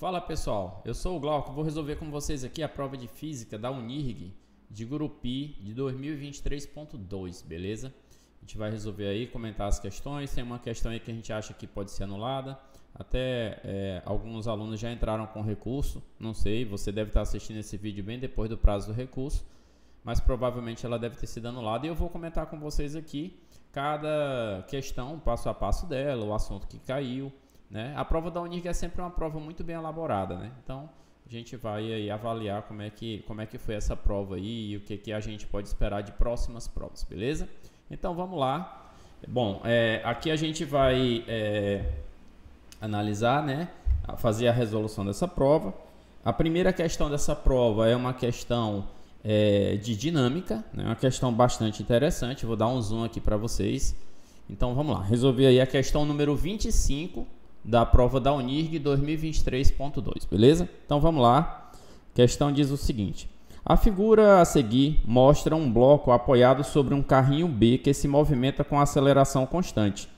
Fala pessoal, eu sou o Glauco, vou resolver com vocês aqui a prova de Física da Unirg de Gurupi de 2023.2, beleza? A gente vai resolver aí, comentar as questões, tem uma questão aí que a gente acha que pode ser anulada, até alguns alunos já entraram com recurso, não sei, você deve estar assistindo esse vídeo bem depois do prazo do recurso, mas provavelmente ela deve ter sido anulada e eu vou comentar com vocês aqui cada questão, passo a passo dela, o assunto que caiu, né? A prova da Unirg é sempre uma prova muito bem elaborada, né? Então a gente vai aí avaliar como é que foi essa prova aí e o que a gente pode esperar de próximas provas, beleza? Então vamos lá. Bom, aqui a gente vai analisar, né? Fazer a resolução dessa prova. A primeira questão dessa prova é uma questão de dinâmica, né? Uma questão bastante interessante. Vou dar um zoom aqui para vocês. Então vamos lá. Resolver aí a questão número 25 da prova da Unirg 2023.2, beleza? Então vamos lá. A questão diz o seguinte: a figura a seguir mostra um bloco apoiado sobre um carrinho B que se movimenta com aceleração constante.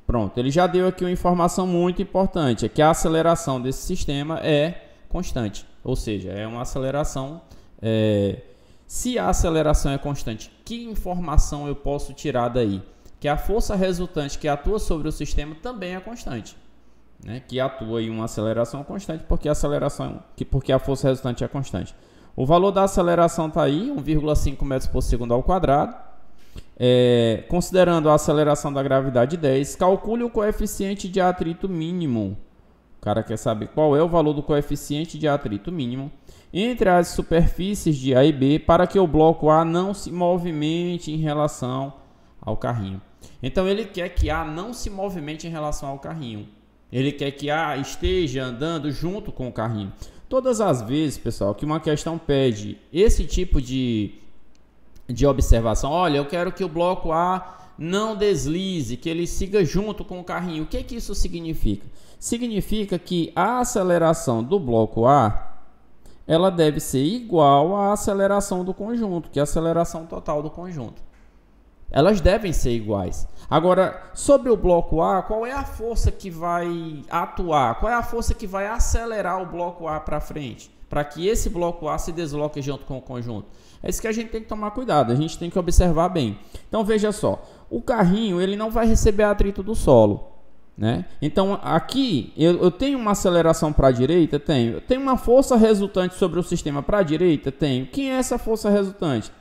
Pronto, ele já deu aqui uma informação muito importante, é que a aceleração desse sistema é constante, ou seja, é uma aceleração. Se a aceleração é constante, que informação eu posso tirar daí? Que a força resultante que atua sobre o sistema também é constante, né? Que atua em uma aceleração constante porque a força resultante é constante. O valor da aceleração está aí, 1,5 metros por segundo ao quadrado. Considerando a aceleração da gravidade 10, calcule o coeficiente de atrito mínimo. O cara quer saber qual é o valor do coeficiente de atrito mínimo entre as superfícies de A e B para que o bloco A não se movimente em relação ao carrinho. Então ele quer que A não se movimente em relação ao carrinho. Ele quer que A esteja andando junto com o carrinho. Todas as vezes, pessoal, que uma questão pede esse tipo de observação, olha, eu quero que o bloco A não deslize, que ele siga junto com o carrinho. O que isso significa? Significa que a aceleração do bloco A ela deve ser igual à aceleração do conjunto, que é a aceleração total do conjunto. Elas devem ser iguais. Agora, sobre o bloco A, qual é a força que vai atuar? Qual é a força que vai acelerar o bloco A para frente? Para que esse bloco A se desloque junto com o conjunto. É isso que a gente tem que tomar cuidado, a gente tem que observar bem. Então, veja só, o carrinho ele não vai receber atrito do solo, né? Então, aqui eu tenho uma aceleração para a direita? Tenho. Eu tenho uma força resultante sobre o sistema para a direita? Tenho. Quem é essa força resultante?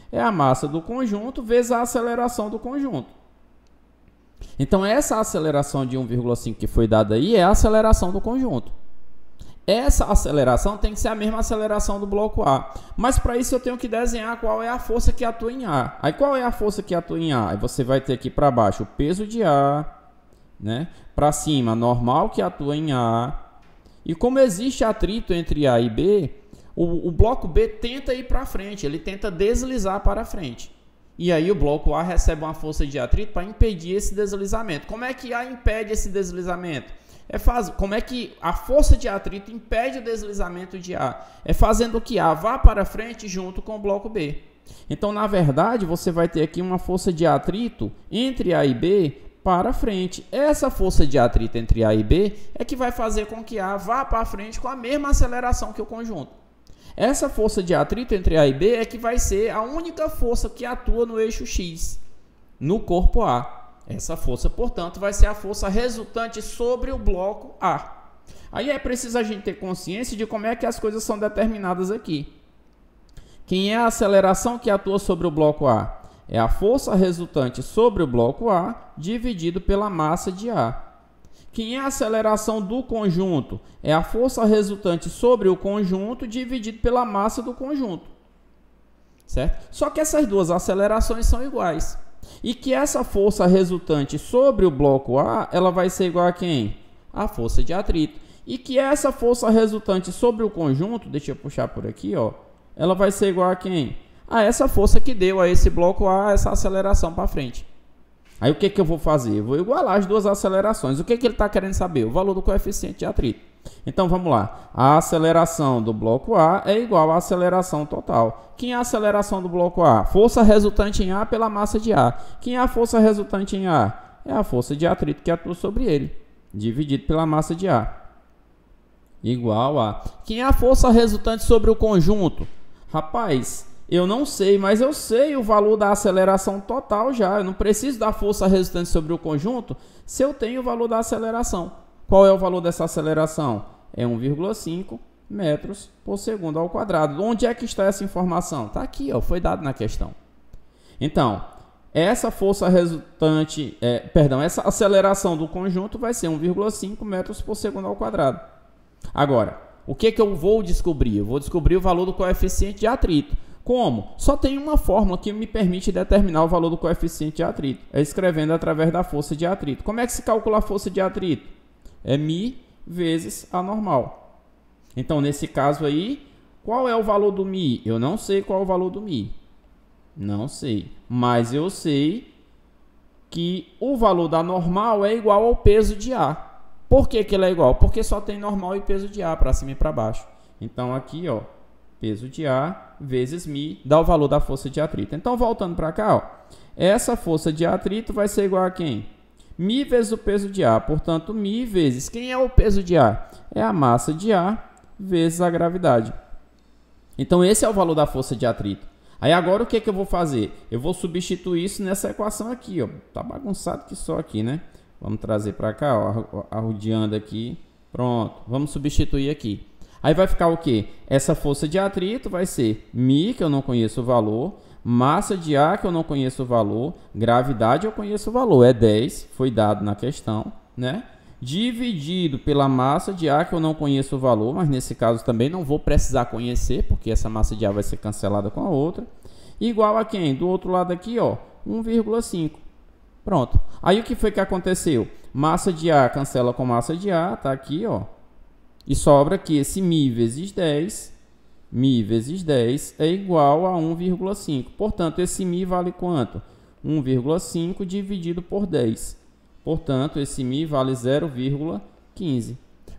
É a massa do conjunto vezes a aceleração do conjunto. Então, essa aceleração de 1,5 que foi dada aí é a aceleração do conjunto. Essa aceleração tem que ser a mesma aceleração do bloco A. Mas para isso eu tenho que desenhar qual é a força que atua em A. Aí qual é a força que atua em A? Aí você vai ter aqui para baixo o peso de A, né? Para cima, normal que atua em A. E como existe atrito entre A e B, o bloco B tenta ir para frente, ele tenta deslizar para frente. E aí o bloco A recebe uma força de atrito para impedir esse deslizamento. Como é que A impede esse deslizamento? Como é que a força de atrito impede o deslizamento de A? É fazendo que A vá para frente junto com o bloco B. Então, na verdade, você vai ter aqui uma força de atrito entre A e B para frente. Essa força de atrito entre A e B é que vai fazer com que A vá para frente com a mesma aceleração que o conjunto. Essa força de atrito entre A e B é que vai ser a única força que atua no eixo X, no corpo A. Essa força, portanto, vai ser a força resultante sobre o bloco A. Aí é preciso a gente ter consciência de como é que as coisas são determinadas aqui. Quem é a aceleração que atua sobre o bloco A? É a força resultante sobre o bloco A dividido pela massa de A. Quem é a aceleração do conjunto? É a força resultante sobre o conjunto dividido pela massa do conjunto. Certo? Só que essas duas acelerações são iguais. E que essa força resultante sobre o bloco A, ela vai ser igual a quem? A força de atrito. E que essa força resultante sobre o conjunto, deixa eu puxar por aqui, ó, ela vai ser igual a quem? A essa força que deu a esse bloco A, essa aceleração para frente. Aí o que eu vou fazer? Eu vou igualar as duas acelerações. O que ele está querendo saber? O valor do coeficiente de atrito. Então vamos lá. A aceleração do bloco A é igual à aceleração total. Quem é a aceleração do bloco A? Força resultante em A pela massa de A. Quem é a força resultante em A? É a força de atrito que atua sobre ele, dividido pela massa de A. igual a... Quem é a força resultante sobre o conjunto? Rapaz, eu não sei, mas eu sei o valor da aceleração total já. Eu não preciso da força resultante sobre o conjunto se eu tenho o valor da aceleração. Qual é o valor dessa aceleração? É 1,5 metros por segundo ao quadrado. Onde é que está essa informação? Está aqui, ó, foi dado na questão. Então, essa força resultante, essa aceleração do conjunto vai ser 1,5 metros por segundo ao quadrado. Agora, o que eu vou descobrir? Eu vou descobrir o valor do coeficiente de atrito. Como? Só tem uma fórmula que me permite determinar o valor do coeficiente de atrito. É escrevendo através da força de atrito. Como é que se calcula a força de atrito? É μ vezes a normal. Então, nesse caso aí, qual é o valor do μ? Eu não sei qual é o valor do μ. Não sei. Mas eu sei que o valor da normal é igual ao peso de A. Por que ele é igual? Porque só tem normal e peso de A para cima e para baixo. Então, aqui, ó, peso de A vezes μ dá o valor da força de atrito. Então, voltando para cá, ó, essa força de atrito vai ser igual a quem? μ vezes o peso de A. Portanto, μ vezes... Quem é o peso de A? É a massa de A vezes a gravidade. Então, esse é o valor da força de atrito. Aí, agora, o que eu vou fazer? Eu vou substituir isso nessa equação aqui, ó. Tá bagunçado que só aqui, né? Vamos trazer para cá, ó, arrodeando aqui. Pronto, vamos substituir aqui. Aí vai ficar o quê? Essa força de atrito vai ser μ, que eu não conheço o valor, massa de A, que eu não conheço o valor, gravidade eu conheço o valor, é 10, foi dado na questão, né? Dividido pela massa de A, que eu não conheço o valor, mas nesse caso também não vou precisar conhecer, porque essa massa de A vai ser cancelada com a outra. Igual a quem? Do outro lado aqui, ó, 1,5. Pronto. Aí o que foi que aconteceu? Massa de A cancela com massa de A, tá aqui, ó. E sobra aqui esse μ vezes 10. μ vezes 10 é igual a 1,5. Portanto, esse μ vale quanto? 1,5 dividido por 10. Portanto, esse μ vale 0,15.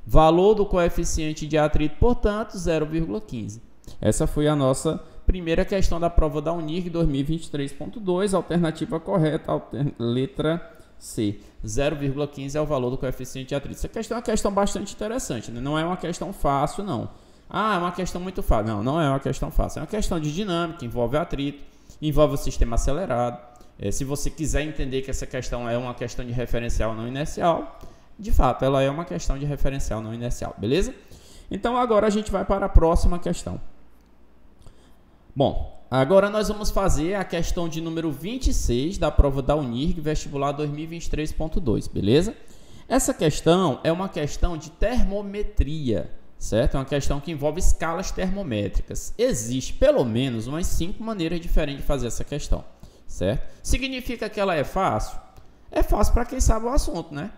Valor do coeficiente de atrito, portanto, 0,15. Essa foi a nossa primeira questão da prova da UNIRG 2023.2, alternativa correta, letra C. 0,15 é o valor do coeficiente de atrito. Essa questão é uma questão bastante interessante, né? Não é uma questão fácil, não. Ah, é uma questão muito fácil. Não, não é uma questão fácil. É uma questão de dinâmica, envolve atrito, envolve o sistema acelerado. Se você quiser entender que essa questão é uma questão de referencial não inercial, de fato, ela é uma questão de referencial não inercial, beleza? Então, agora a gente vai para a próxima questão. Bom, agora nós vamos fazer a questão de número 26 da prova da UNIRG vestibular 2023.2, beleza? Essa questão é uma questão de termometria, certo? É uma questão que envolve escalas termométricas. Existe pelo menos umas 5 maneiras diferentes de fazer essa questão, certo? Significa que ela é fácil? É fácil para quem sabe o assunto, né?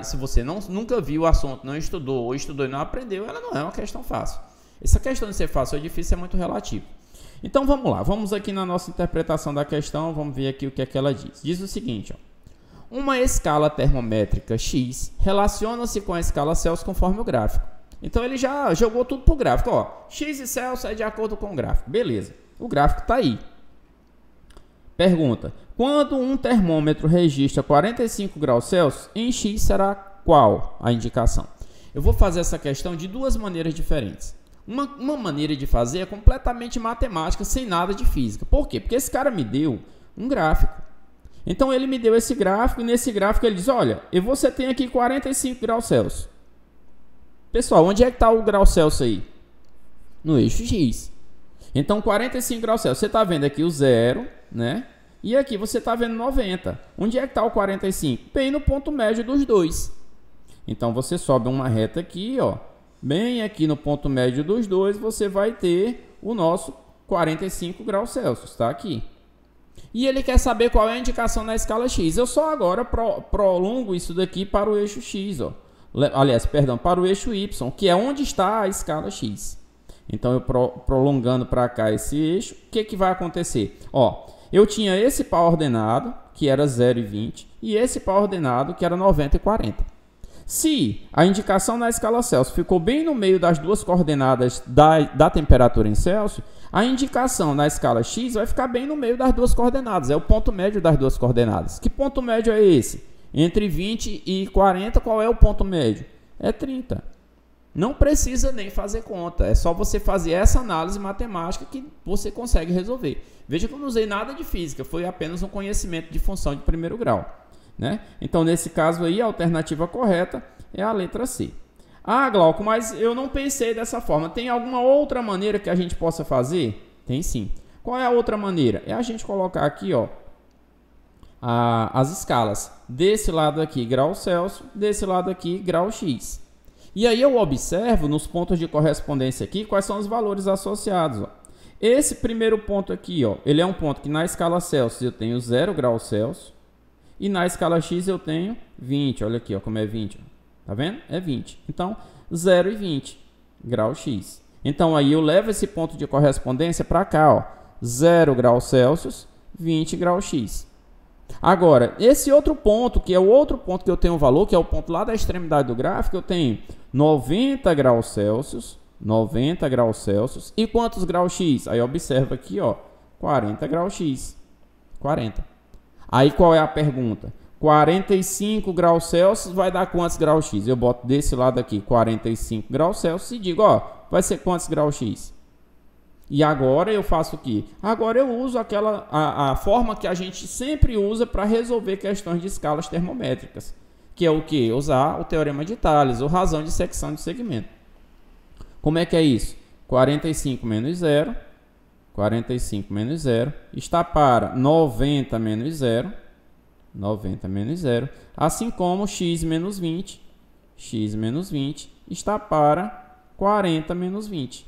Se você nunca viu o assunto, não estudou, ou estudou e não aprendeu, ela não é uma questão fácil. Essa questão de ser fácil ou difícil é muito relativo. Então vamos lá, vamos aqui na nossa interpretação da questão, vamos ver aqui o que é que ela diz. Diz o seguinte, ó. Uma escala termométrica X relaciona-se com a escala Celsius conforme o gráfico. Então ele já jogou tudo para o gráfico, ó. X e Celsius é de acordo com o gráfico. Beleza, o gráfico está aí. Pergunta, quando um termômetro registra 45 graus Celsius, em X será qual a indicação? Eu vou fazer essa questão de duas maneiras diferentes. Uma maneira de fazer é completamente matemática, sem nada de física. Por quê? Porque esse cara me deu um gráfico. Então ele me deu esse gráfico e nesse gráfico ele diz, olha, você tem aqui 45 graus Celsius. Pessoal, onde é que está o grau Celsius aí? No eixo X. Então 45 graus Celsius, você está vendo aqui o 0, né? E aqui você está vendo 90. Onde é que está o 45? Bem no ponto médio dos dois. Então você sobe uma reta aqui, ó. Bem aqui no ponto médio dos dois, você vai ter o nosso 45 graus Celsius, tá aqui. E ele quer saber qual é a indicação na escala X. Eu só agora prolongo isso daqui para o eixo X, ó. Aliás, perdão, para o eixo Y, que é onde está a escala X. Então, eu prolongando para cá esse eixo, o que vai acontecer? Ó, eu tinha esse par ordenado, que era 0 e 20, e esse par ordenado, que era 90 e 40. Se a indicação na escala Celsius ficou bem no meio das duas coordenadas da temperatura em Celsius, a indicação na escala X vai ficar bem no meio das duas coordenadas. É o ponto médio das duas coordenadas. Que ponto médio é esse? Entre 20 e 40, qual é o ponto médio? É 30. Não precisa nem fazer conta, é só você fazer essa análise matemática que você consegue resolver. Veja que eu não usei nada de física, foi apenas um conhecimento de função de primeiro grau, né? Então, nesse caso aí, a alternativa correta é a letra C. Ah, Glauco, mas eu não pensei dessa forma. Tem alguma outra maneira que a gente possa fazer? Tem sim. Qual é a outra maneira? É a gente colocar aqui, ó, as escalas. Desse lado aqui, grau Celsius, desse lado aqui, grau X. E aí eu observo nos pontos de correspondência aqui quais são os valores associados. Ó. Esse primeiro ponto aqui, ó, ele é um ponto que na escala Celsius eu tenho 0 graus Celsius e na escala X eu tenho 20. Olha aqui, ó, como é 20. Ó. Tá vendo? É 20. Então, 0 e 20 graus X. Então aí eu levo esse ponto de correspondência para cá, ó, 0 graus Celsius, 20 graus X. Agora, esse outro ponto, que é o outro ponto que eu tenho valor, que é o ponto lá da extremidade do gráfico, eu tenho 90 graus Celsius, 90 graus Celsius, e quantos graus X? Aí observa aqui, ó, 40 graus X, 40. Aí qual é a pergunta? 45 graus Celsius vai dar quantos graus X? Eu boto desse lado aqui 45 graus Celsius e digo, ó, vai ser quantos graus X? E agora eu faço o quê? Agora eu uso a forma que a gente sempre usa para resolver questões de escalas termométricas, que é o quê? Usar o teorema de Tales, ou razão de secção de segmento. Como é que é isso? 45 menos 0, 45 menos 0, está para 90 menos 0, 90 menos 0, assim como x menos 20 está para 40 menos 20.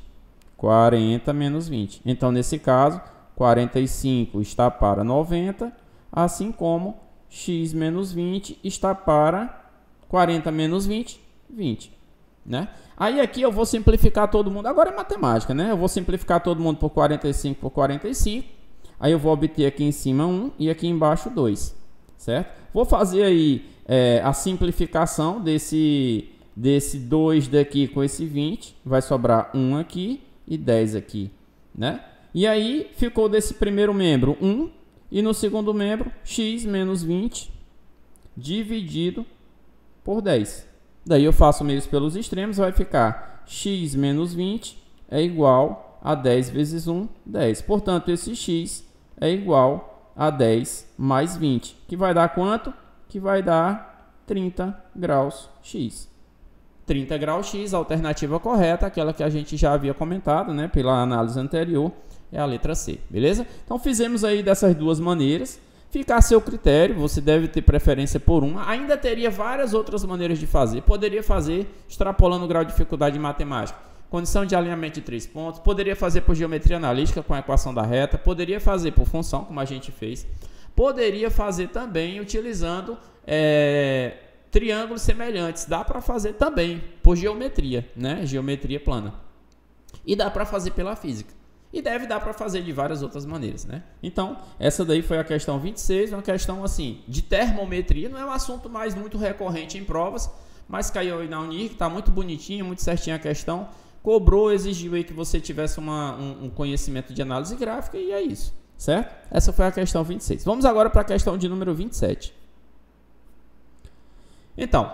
40 menos 20. Então, nesse caso, 45 está para 90, assim como x menos 20 está para 40 menos 20, 20. Né? Aí aqui eu vou simplificar todo mundo. Agora é matemática, né? Eu vou simplificar todo mundo por 45 por 45. Aí eu vou obter aqui em cima 1 e aqui embaixo 2. Certo? Vou fazer aí a simplificação desse 2 daqui com esse 20. Vai sobrar 1 aqui e 10 aqui, né? E aí ficou desse primeiro membro 1 e no segundo membro x menos 20 dividido por 10. Daí eu faço meios pelos extremos, vai ficar x menos 20 é igual a 10 vezes 1, 10. Portanto, esse x é igual a 10 mais 20, que vai dar quanto? Que vai dar 30 graus x. 30 graus X, a alternativa correta, aquela que a gente já havia comentado, né, pela análise anterior, é a letra C, beleza? Então fizemos aí dessas duas maneiras, fica a seu critério, você deve ter preferência por uma, ainda teria várias outras maneiras de fazer, poderia fazer extrapolando o grau de dificuldade em matemática, condição de alinhamento de 3 pontos, poderia fazer por geometria analítica com a equação da reta, poderia fazer por função, como a gente fez, poderia fazer também utilizando triângulos semelhantes, dá para fazer também por geometria, né? Geometria plana. E dá para fazer pela física. E deve dar para fazer de várias outras maneiras, né? Então, essa daí foi a questão 26, uma questão assim, de termometria, não é um assunto mais muito recorrente em provas, mas caiu aí na Unir, está muito bonitinha, muito certinha a questão, cobrou, exigiu aí que você tivesse um conhecimento de análise gráfica e é isso, certo? Essa foi a questão 26. Vamos agora para a questão de número 27. Então,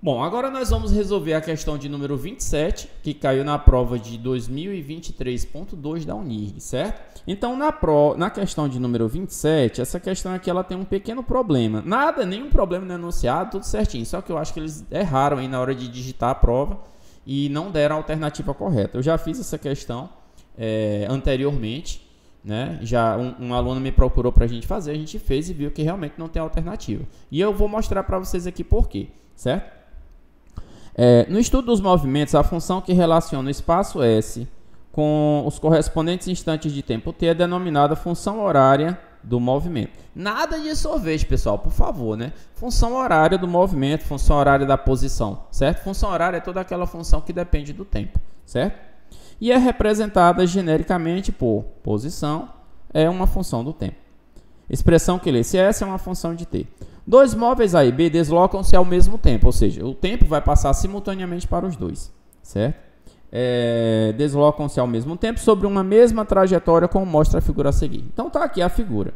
bom, agora nós vamos resolver a questão de número 27, que caiu na prova de 2023.2 da Unirg, certo? Então, na questão de número 27, essa questão aqui ela tem um pequeno problema. Nenhum problema no enunciado, tudo certinho. Só que eu acho que eles erraram aí na hora de digitar a prova e não deram a alternativa correta. Eu já fiz essa questão anteriormente, né? Já um aluno me procurou para a gente fazer, a gente fez e viu que realmente não tem alternativa. E eu vou mostrar para vocês aqui por quê, certo? No estudo dos movimentos, a função que relaciona o espaço S com os correspondentes instantes de tempo T é denominada função horária do movimento. Nada de sorvete, pessoal, por favor, né? Função horária do movimento, função horária da posição, certo? Função horária é toda aquela função que depende do tempo, certo? E é representada genericamente por posição, é uma função do tempo. Expressão que lê, se S é uma função de T. Dois móveis A e B deslocam-se ao mesmo tempo, ou seja, o tempo vai passar simultaneamente para os dois, certo? Deslocam-se ao mesmo tempo sobre uma mesma trajetória, como mostra a figura a seguir. Então tá aqui a figura.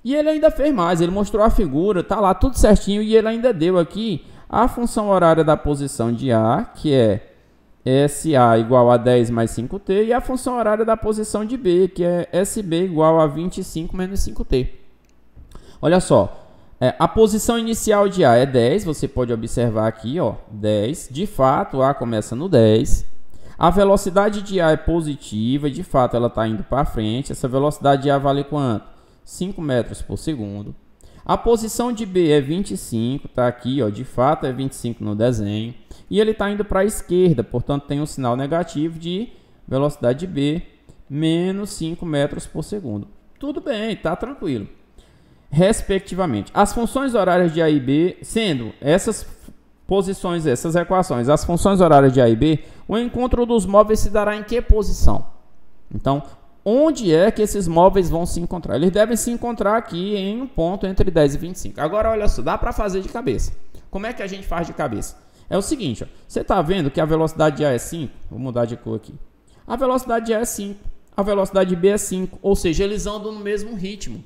E ele ainda fez mais, ele mostrou a figura, tá lá tudo certinho, e ele ainda deu aqui a função horária da posição de A, que é SA igual a 10 mais 5T, e a função horária da posição de B, que é SB igual a 25 menos 5T. Olha só, a posição inicial de A é 10, você pode observar aqui, ó, 10. De fato, A começa no 10. A velocidade de A é positiva, de fato ela está indo para frente. Essa velocidade de A vale quanto? 5 metros por segundo. A posição de B é 25, está aqui, ó, de fato é 25 no desenho. E ele está indo para a esquerda, portanto tem um sinal negativo de velocidade de B, menos 5 metros por segundo. Tudo bem, está tranquilo. Respectivamente, as funções horárias de A e B, sendo essas posições, essas equações, as funções horárias de A e B, o encontro dos móveis se dará em que posição? Então, onde é que esses móveis vão se encontrar? Eles devem se encontrar aqui em um ponto entre 10 e 25. Agora, olha só, dá para fazer de cabeça. Como é que a gente faz de cabeça? É o seguinte, ó, você está vendo que a velocidade de A é 5? Vou mudar de cor aqui. A velocidade de A é 5, a velocidade de B é 5, ou seja, eles andam no mesmo ritmo.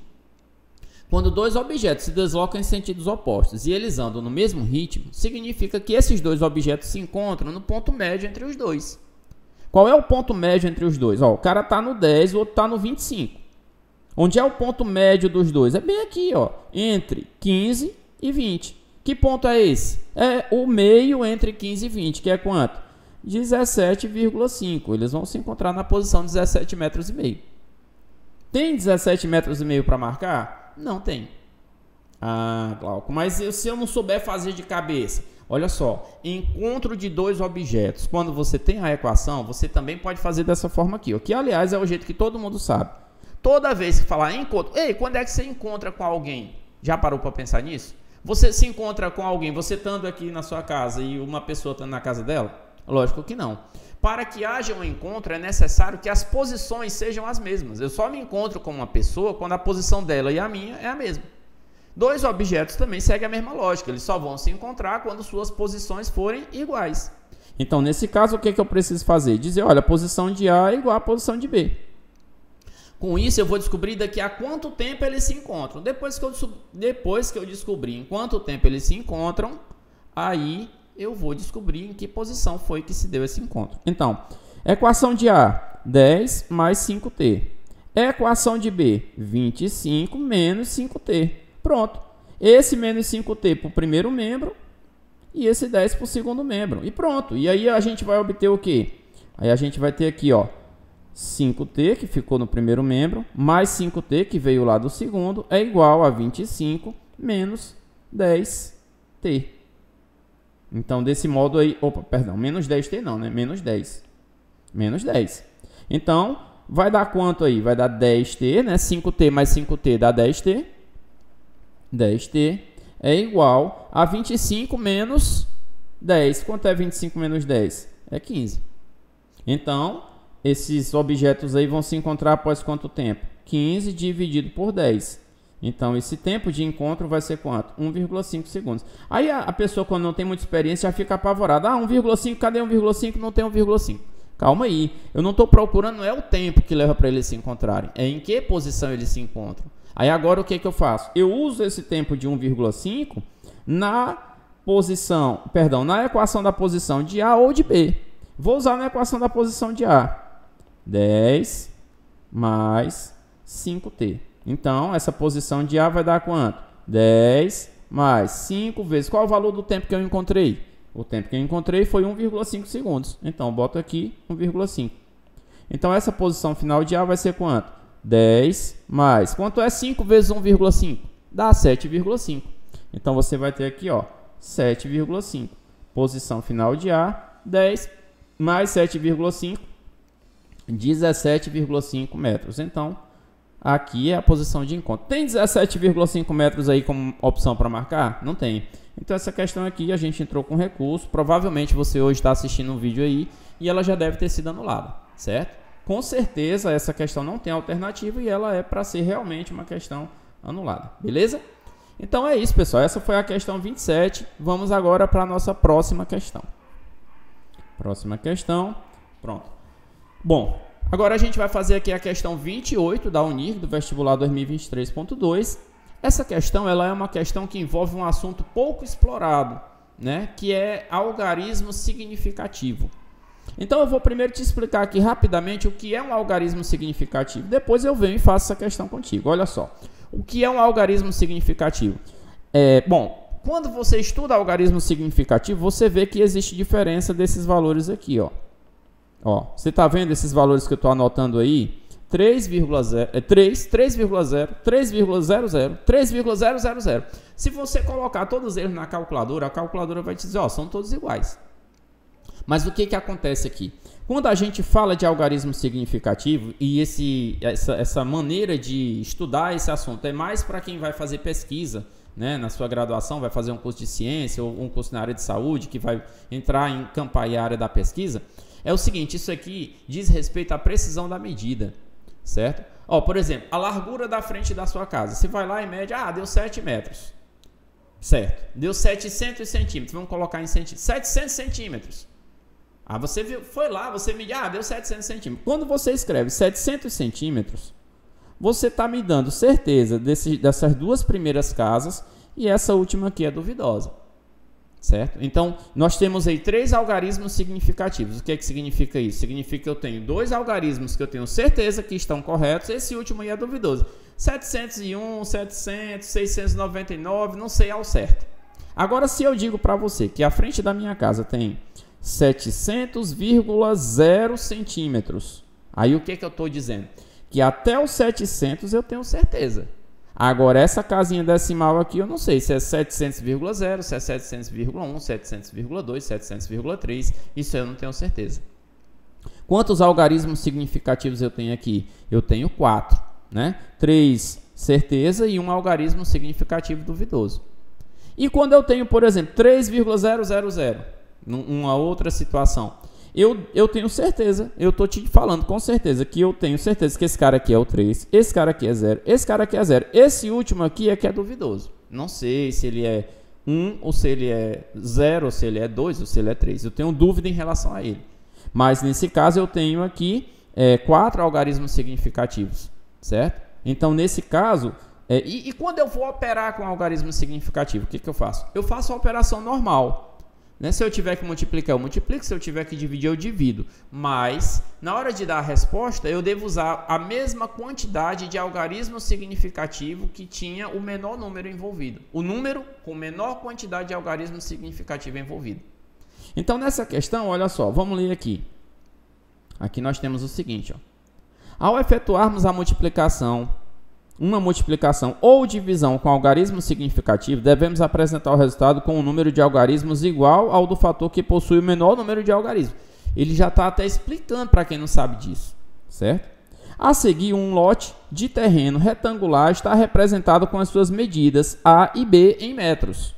Quando dois objetos se deslocam em sentidos opostos e eles andam no mesmo ritmo, significa que esses dois objetos se encontram no ponto médio entre os dois. Qual é o ponto médio entre os dois? Ó, o cara está no 10, o outro está no 25. Onde é o ponto médio dos dois? É bem aqui, ó, entre 15 e 20. Que ponto é esse? É o meio entre 15 e 20, que é quanto? 17,5. Eles vão se encontrar na posição 17,5 metros. Tem 17,5 metros para marcar? Não tem. Ah, Glauco, mas se eu não souber fazer de cabeça? Olha só, encontro de dois objetos. Quando você tem a equação, você também pode fazer dessa forma aqui, ó, que aliás é o jeito que todo mundo sabe. Toda vez que falar encontro, ei, quando é que você encontra com alguém? Já parou para pensar nisso? Você se encontra com alguém, você estando aqui na sua casa e uma pessoa estando na casa dela? Lógico que não. Para que haja um encontro, é necessário que as posições sejam as mesmas. Eu só me encontro com uma pessoa quando a posição dela e a minha é a mesma. Dois objetos também seguem a mesma lógica. Eles só vão se encontrar quando suas posições forem iguais. Então, nesse caso, o que eu preciso fazer? Dizer, olha, a posição de A é igual à posição de B. Com isso, eu vou descobrir daqui a quanto tempo eles se encontram. Depois que eu descobrir em quanto tempo eles se encontram, aí eu vou descobrir em que posição foi que se deu esse encontro. Então, equação de A, 10 mais 5T. Equação de B, 25 menos 5T. Pronto. Esse menos 5T para o primeiro membro e esse 10 para o segundo membro. E pronto. E aí a gente vai obter o quê? Aí a gente vai ter aqui, ó, 5T, que ficou no primeiro membro, mais 5T, que veio lá do segundo, é igual a 25 menos 10T. Então, desse modo aí... Opa, perdão, menos 10T não, né? Menos 10. Menos 10. Então, vai dar quanto aí? Vai dar 10T, né? 5T mais 5T dá 10T. 10T é igual a 25 menos 10. Quanto é 25 menos 10? É 15. Então, esses objetos aí vão se encontrar após quanto tempo? 15 dividido por 10. Então, esse tempo de encontro vai ser quanto? 1,5 segundos. Aí a pessoa, quando não tem muita experiência, já fica apavorada. Ah, 1,5, cadê 1,5? Não tem 1,5. Calma aí. Eu não estou procurando, não é o tempo que leva para eles se encontrarem. É em que posição eles se encontram. Aí agora o que eu faço? Eu uso esse tempo de 1,5 na equação da posição de A ou de B. Vou usar na equação da posição de A. 10 mais 5T. Então, essa posição de A vai dar quanto? 10 mais 5 vezes... Qual é o valor do tempo que eu encontrei? O tempo que eu encontrei foi 1,5 segundos. Então, boto aqui 1,5. Então, essa posição final de A vai ser quanto? 10 mais... Quanto é 5 vezes 1,5? Dá 7,5. Então, você vai ter aqui, ó, 7,5. Posição final de A, 10 mais 7,5, 17,5 metros. Então, aqui é a posição de encontro. Tem 17,5 metros aí como opção para marcar? Não tem. Então, essa questão aqui a gente entrou com recurso. Provavelmente você hoje está assistindo um vídeo aí e ela já deve ter sido anulada, certo? Com certeza essa questão não tem alternativa e ela é para ser realmente uma questão anulada. Beleza? Então é isso, pessoal. Essa foi a questão 27. Vamos agora para a nossa próxima questão. Próxima questão. Pronto. Bom, agora a gente vai fazer aqui a questão 28 da UNIR, do vestibular 2023.2. Essa questão ela é uma questão que envolve um assunto pouco explorado, né? Que é algarismo significativo. Então eu vou primeiro te explicar aqui rapidamente o que é um algarismo significativo. Depois eu venho e faço essa questão contigo. Olha só, o que é um algarismo significativo? Bom, quando você estuda algarismo significativo, você vê que existe diferença desses valores aqui, ó. Você está vendo esses valores que eu estou anotando aí? 3,0, 3,0, 3,00, 3,000. Se você colocar todos eles na calculadora, a calculadora vai te dizer, ó, são todos iguais. Mas o que acontece aqui? Quando a gente fala de algarismo significativo, e essa maneira de estudar esse assunto é mais para quem vai fazer pesquisa, né, na sua graduação, vai fazer um curso de ciência ou um curso na área de saúde, que vai entrar em campo e área da pesquisa, é o seguinte, isso aqui diz respeito à precisão da medida, certo? Por exemplo, a largura da frente da sua casa, você vai lá e mede, deu 7 metros, certo? Deu 700 centímetros, vamos colocar em centímetros, 700 centímetros. Você foi lá, você mediu, deu 700 centímetros. Quando você escreve 700 centímetros, você está me dando certeza dessas duas primeiras casas e essa última aqui é duvidosa, certo? Então, nós temos aí 3 algarismos significativos. O que significa isso? Significa que eu tenho 2 algarismos que eu tenho certeza que estão corretos, esse último aí é duvidoso. 701, 700, 699, não sei ao certo. Agora, se eu digo para você que a frente da minha casa tem 700,0 centímetros. Aí o que eu estou dizendo? Que até os 700 eu tenho certeza. Agora essa casinha decimal aqui eu não sei se é 700,0, se é 700,1, 700,2, 700,3. Isso eu não tenho certeza. Quantos algarismos significativos eu tenho aqui? Eu tenho 4, né? 3 certeza e um algarismo significativo duvidoso. E quando eu tenho, por exemplo, 3,000, numa outra situação, eu tenho certeza, eu estou te falando com certeza que eu tenho certeza que esse cara aqui é o 3, esse cara aqui é 0, esse cara aqui é 0. Esse último aqui é que é duvidoso. Não sei se ele é 1, ou se ele é 0, ou se ele é 2, ou se ele é 3. Eu tenho dúvida em relação a ele. Mas nesse caso eu tenho aqui 4 algarismos significativos, certo? Então nesse caso, e quando eu vou operar com algarismo significativo, o que eu faço? Eu faço a operação normal. Se eu tiver que multiplicar, eu multiplico. Se eu tiver que dividir, eu divido. Mas, na hora de dar a resposta, eu devo usar a mesma quantidade de algarismo significativo que tinha o menor número envolvido. O número com menor quantidade de algarismo significativo envolvido. Então, nessa questão, olha só, vamos ler aqui. Aqui nós temos o seguinte, ao efetuarmos a multiplicação, uma multiplicação ou divisão com algarismo significativo, devemos apresentar o resultado com um número de algarismos igual ao do fator que possui o menor número de algarismos. Ele já está até explicando para quem não sabe disso, certo? A seguir, um lote de terreno retangular está representado com as suas medidas A e B em metros.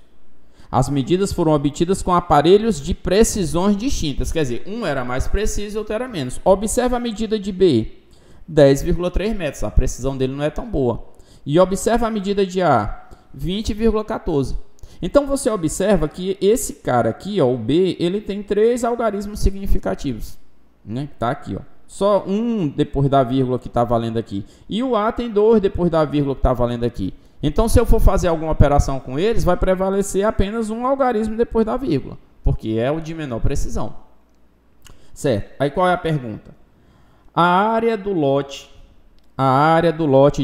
As medidas foram obtidas com aparelhos de precisões distintas, quer dizer, um era mais preciso e outro era menos. Observe a medida de B. 10,3 metros, a precisão dele não é tão boa. E observa a medida de A, 20,14. Então você observa que esse cara aqui, o B, ele tem 3 algarismos significativos, né? Tá aqui, só um depois da vírgula que está valendo aqui. E o A tem 2 depois da vírgula que está valendo aqui. Então se eu for fazer alguma operação com eles, vai prevalecer apenas um algarismo depois da vírgula, porque é o de menor precisão. Certo? Aí qual é a pergunta? A área do lote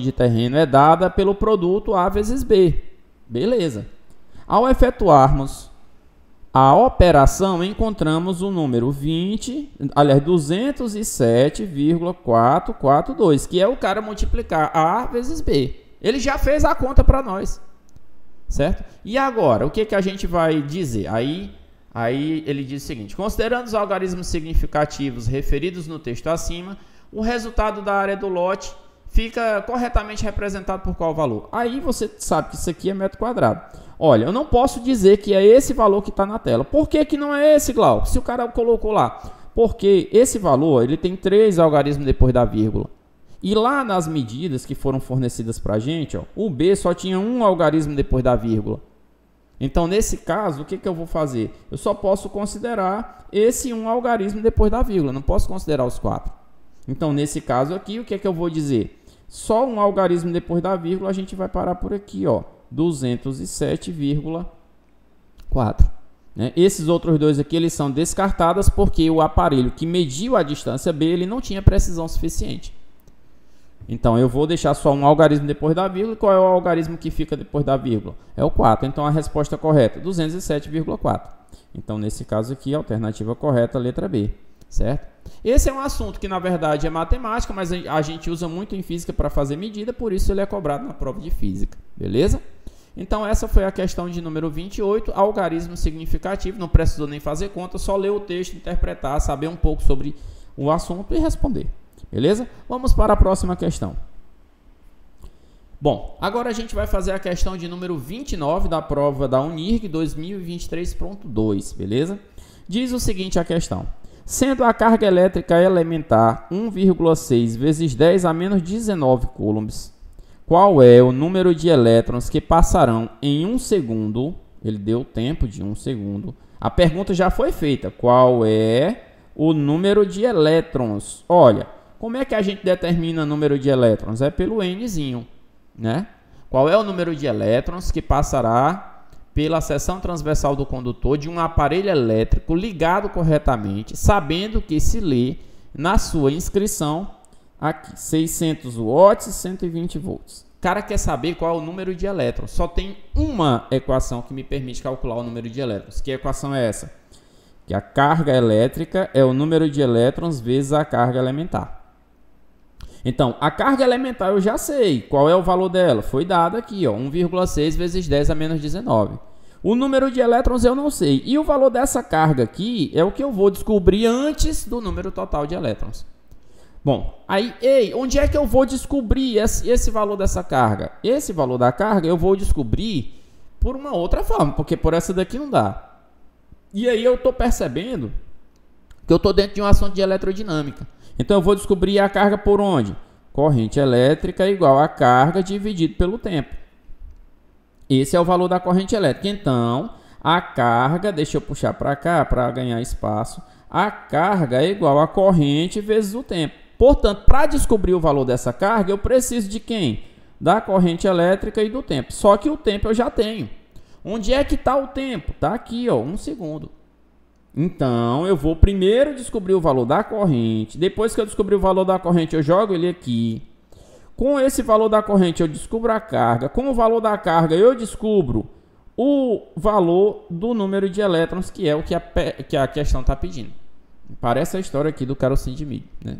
de terreno é dada pelo produto A vezes B. Beleza. Ao efetuarmos a operação, encontramos o número 207,442, que é o cara multiplicar A vezes B. Ele já fez a conta para nós, certo? E agora, o que a gente vai dizer? Aí ele diz o seguinte: considerando os algarismos significativos referidos no texto acima, o resultado da área do lote fica corretamente representado por qual valor? Aí você sabe que isso aqui é metro quadrado. Olha, eu não posso dizer que é esse valor que está na tela. Por que que não é esse, Glauco? Se o cara colocou lá. Porque esse valor ele tem 3 algarismos depois da vírgula. E lá nas medidas que foram fornecidas para a gente, o B só tinha um algarismo depois da vírgula. Então, nesse caso, o que eu vou fazer? Eu só posso considerar esse um algarismo depois da vírgula, não posso considerar os 4. Então, nesse caso aqui, o que eu vou dizer? Só um algarismo depois da vírgula, a gente vai parar por aqui, 207,4. né? Esses outros dois aqui eles são descartados porque o aparelho que mediu a distância B ele não tinha precisão suficiente. Então eu vou deixar só um algarismo depois da vírgula. Qual é o algarismo que fica depois da vírgula? É o 4. Então a resposta correta 207,4. Então nesse caso aqui a alternativa correta, letra B, certo? Esse é um assunto que na verdade é matemática, mas a gente usa muito em física para fazer medida, por isso ele é cobrado na prova de física, beleza? Então essa foi a questão de número 28, algarismo significativo. Não precisou nem fazer conta, só ler o texto, interpretar, saber um pouco sobre o assunto e responder, beleza? Vamos para a próxima questão. Bom, agora a gente vai fazer a questão de número 29 da prova da Unirg 2023.2, beleza? Diz o seguinte a questão: sendo a carga elétrica elementar 1,6 vezes 10 a menos 19 coulombs, qual é o número de elétrons que passarão em 1 segundo? Ele deu o tempo de 1 segundo. A pergunta já foi feita. Qual é o número de elétrons? Olha, como é que a gente determina o número de elétrons? É pelo Nzinho, né? Qual é o número de elétrons que passará pela seção transversal do condutor de um aparelho elétrico ligado corretamente, sabendo que se lê na sua inscrição aqui 600 watts e 120 volts. O cara quer saber qual é o número de elétrons. Só tem uma equação que me permite calcular o número de elétrons. Que equação é essa? Que a carga elétrica é o número de elétrons vezes a carga elementar. Então, a carga elementar eu já sei. Qual é o valor dela? Foi dado aqui, ó, 1,6 vezes 10 a menos 19. O número de elétrons eu não sei. E o valor dessa carga aqui é o que eu vou descobrir antes do número total de elétrons. Bom, aí, onde é que eu vou descobrir esse valor dessa carga? Esse valor da carga eu vou descobrir por uma outra forma, porque por essa daqui não dá. E aí eu estou percebendo que eu estou dentro de um assunto de eletrodinâmica. Então eu vou descobrir a carga por onde? Corrente elétrica igual a carga dividido pelo tempo. Esse é o valor da corrente elétrica. Então, a carga, deixa eu puxar para cá para ganhar espaço. A carga é igual a corrente vezes o tempo. Portanto, para descobrir o valor dessa carga, eu preciso de quem? Da corrente elétrica e do tempo. Só que o tempo eu já tenho. Onde é que está o tempo? Está aqui, ó, 1 segundo. Então, eu vou primeiro descobrir o valor da corrente. Depois que eu descobrir o valor da corrente, eu jogo ele aqui. Com esse valor da corrente, eu descubro a carga. Com o valor da carga, eu descubro o valor do número de elétrons, que é o que a questão está pedindo. Parece a história aqui do carocinho de milho, né?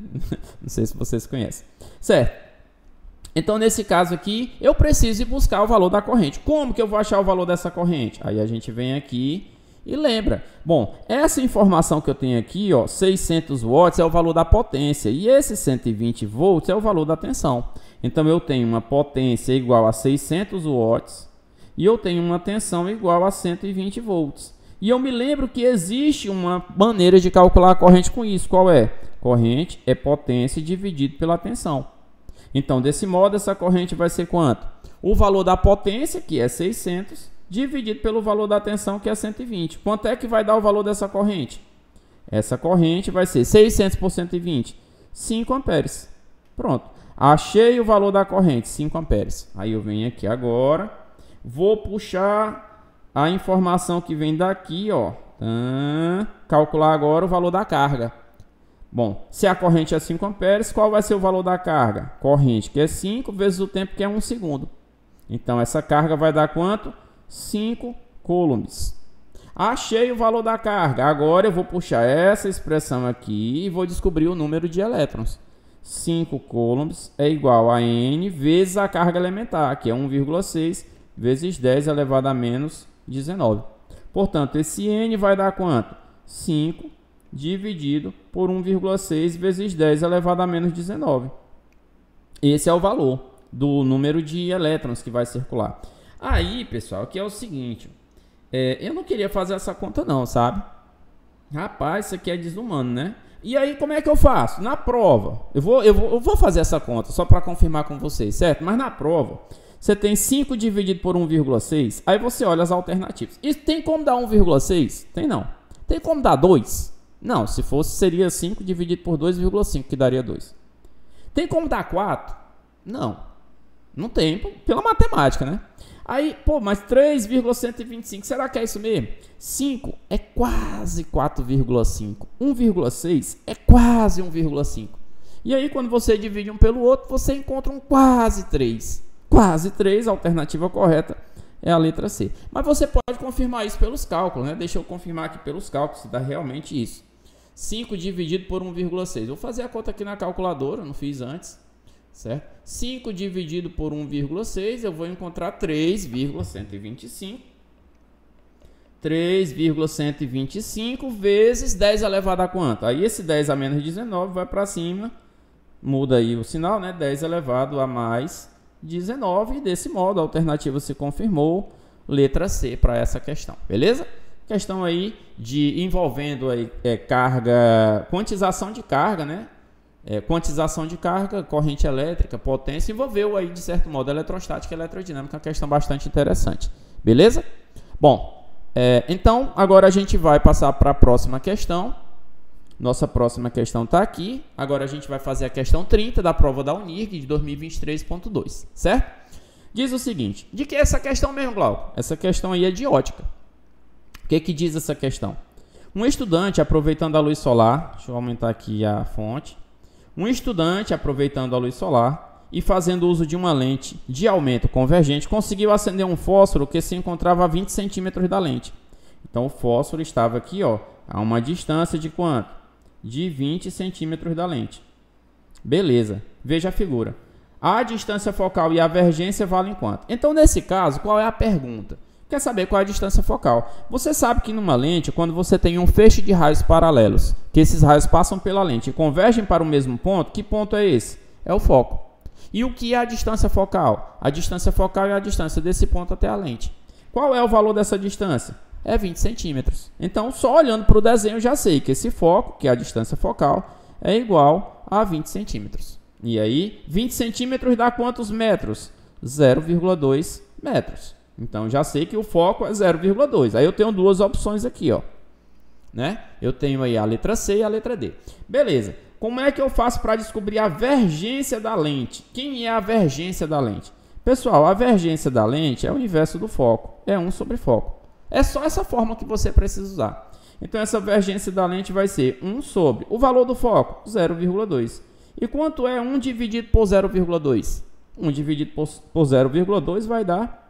Não sei se vocês conhecem. Certo. Então, nesse caso aqui, eu preciso ir buscar o valor da corrente. Como que eu vou achar o valor dessa corrente? Aí a gente vem aqui e lembra. Bom, essa informação que eu tenho aqui, ó, 600 watts é o valor da potência. E esse 120 volts é o valor da tensão. Então, eu tenho uma potência igual a 600 watts e eu tenho uma tensão igual a 120 volts. E eu me lembro que existe uma maneira de calcular a corrente com isso. Qual é? Corrente é potência dividido pela tensão. Então, desse modo, essa corrente vai ser quanto? O valor da potência, que é 600, dividido pelo valor da tensão, que é 120. Quanto é que vai dar o valor dessa corrente? Essa corrente vai ser 600 por 120, 5 amperes. Pronto. Achei o valor da corrente, 5 amperes. Aí eu venho aqui agora, vou puxar a informação que vem daqui, ó. Calcular agora o valor da carga. Bom, se a corrente é 5 amperes, qual vai ser o valor da carga? Corrente, que é 5, vezes o tempo, que é 1 segundo. Então, essa carga vai dar quanto? 5 coulombs. Achei o valor da carga. Agora eu vou puxar essa expressão aqui e vou descobrir o número de elétrons. 5 coulombs é igual a N vezes a carga elementar, que é 1,6 vezes 10 elevado a menos 19. Portanto, esse N vai dar quanto? 5 dividido por 1,6 vezes 10 elevado a menos 19. Esse é o valor do número de elétrons que vai circular. Aí, pessoal, que é o seguinte, eu não queria fazer essa conta não, sabe? Rapaz, isso aqui é desumano, né? E aí, como é que eu faço? Na prova, eu vou fazer essa conta só para confirmar com vocês, certo? Mas na prova, você tem 5 dividido por 1,6, aí você olha as alternativas. E tem como dar 1,6? Tem não. Tem como dar 2? Não, se fosse seria 5 dividido por 2,5, que daria 2. Tem como dar 4? Não. Não tem, pela matemática, né? Aí, pô, mas 3,125, será que é isso mesmo? 5 é quase 4,5. 1,6 é quase 1,5. E aí, quando você divide um pelo outro, você encontra um quase 3. Quase 3, a alternativa correta é a letra C. Mas você pode confirmar isso pelos cálculos, né? Deixa eu confirmar aqui pelos cálculos se dá realmente isso. 5 dividido por 1,6. Vou fazer a conta aqui na calculadora, não fiz antes, certo? 5 dividido por 1,6, eu vou encontrar 3,125. 3,125 vezes 10 elevado a quanto? Aí esse 10 a menos 19 vai para cima, muda aí o sinal, né? 10 elevado a mais 19, e desse modo a alternativa se confirmou, letra C para essa questão, beleza? Questão aí envolvendo aí carga, quantização de carga, né? Quantização de carga, corrente elétrica, potência, envolveu aí de certo modo eletrostática e eletrodinâmica, uma questão bastante interessante, beleza? Bom, então agora a gente vai passar para a próxima questão. Nossa próxima questão está aqui. Agora a gente vai fazer a questão 30 da prova da Unirg de 2023.2, certo? Diz o seguinte, de que é essa questão mesmo, Glauco? Essa questão aí é de ótica. O que diz essa questão? Um estudante aproveitando a luz solar, deixa eu aumentar aqui a fonte. Um estudante aproveitando a luz solar e fazendo uso de uma lente de aumento convergente, conseguiu acender um fósforo que se encontrava a 20 centímetros da lente. Então o fósforo estava aqui, ó, a uma distância de quanto? De 20 centímetros da lente. Beleza, veja a figura. A distância focal e a divergência valem quanto? Então, nesse caso, qual é a pergunta? Quer saber qual é a distância focal? Você sabe que numa lente, quando você tem um feixe de raios paralelos, que esses raios passam pela lente e convergem para o mesmo ponto, que ponto é esse? É o foco. E o que é a distância focal? A distância focal é a distância desse ponto até a lente. Qual é o valor dessa distância? É 20 centímetros. Então, só olhando para o desenho, eu já sei que esse foco, que é a distância focal, é igual a 20 centímetros. E aí, 20 centímetros dá quantos metros? 0,2 metros. Então, já sei que o foco é 0,2. Aí eu tenho duas opções aqui, ó, né? Eu tenho aí a letra C e a letra D. Beleza. Como é que eu faço para descobrir a vergência da lente? Quem é a vergência da lente? Pessoal, a vergência da lente é o inverso do foco. É 1 sobre foco. É só essa forma que você precisa usar. Então, essa vergência da lente vai ser 1 sobre o valor do foco, 0,2. E quanto é 1 dividido por 0,2? 1 dividido por 0,2 vai dar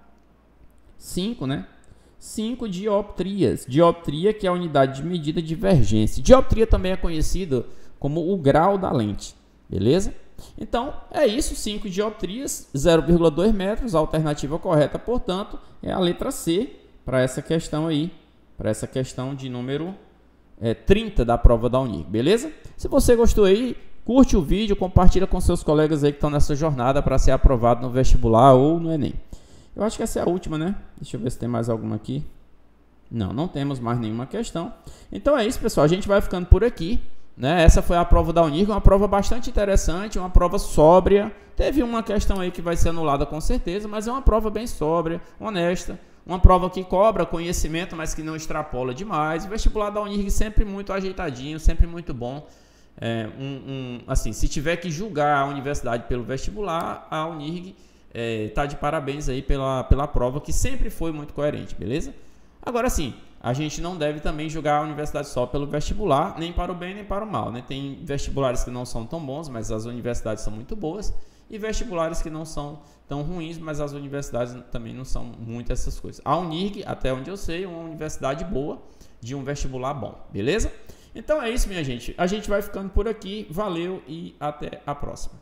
5, né? 5 dioptrias. Dioptria, que é a unidade de medida de divergência. Dioptria também é conhecida como o grau da lente. Beleza? Então, é isso. 5 dioptrias, 0,2 metros. A alternativa correta, portanto, é a letra C para essa questão aí. Para essa questão de número 30 da prova da Unirg. Beleza? Se você gostou aí, curte o vídeo, compartilha com seus colegas aí que estão nessa jornada para ser aprovado no vestibular ou no Enem. Eu acho que essa é a última, né? Deixa eu ver se tem mais alguma aqui. Não temos mais nenhuma questão. Então é isso, pessoal. A gente vai ficando por aqui, né? Essa foi a prova da Unirg, uma prova bastante interessante, uma prova sóbria. Teve uma questão aí que vai ser anulada com certeza, mas é uma prova bem sóbria, honesta. Uma prova que cobra conhecimento, mas que não extrapola demais. O vestibular da Unirg sempre muito ajeitadinho, sempre muito bom. Assim, se tiver que julgar a universidade pelo vestibular, a Unirg tá de parabéns aí pela prova, que sempre foi muito coerente, beleza? Agora sim, a gente não deve também julgar a universidade só pelo vestibular, nem para o bem nem para o mal, né? Tem vestibulares que não são tão bons, mas as universidades são muito boas, e vestibulares que não são tão ruins, mas as universidades também não são muito essas coisas. A Unirg, até onde eu sei, é uma universidade boa, de um vestibular bom, beleza? Então é isso, minha gente. A gente vai ficando por aqui. Valeu e até a próxima.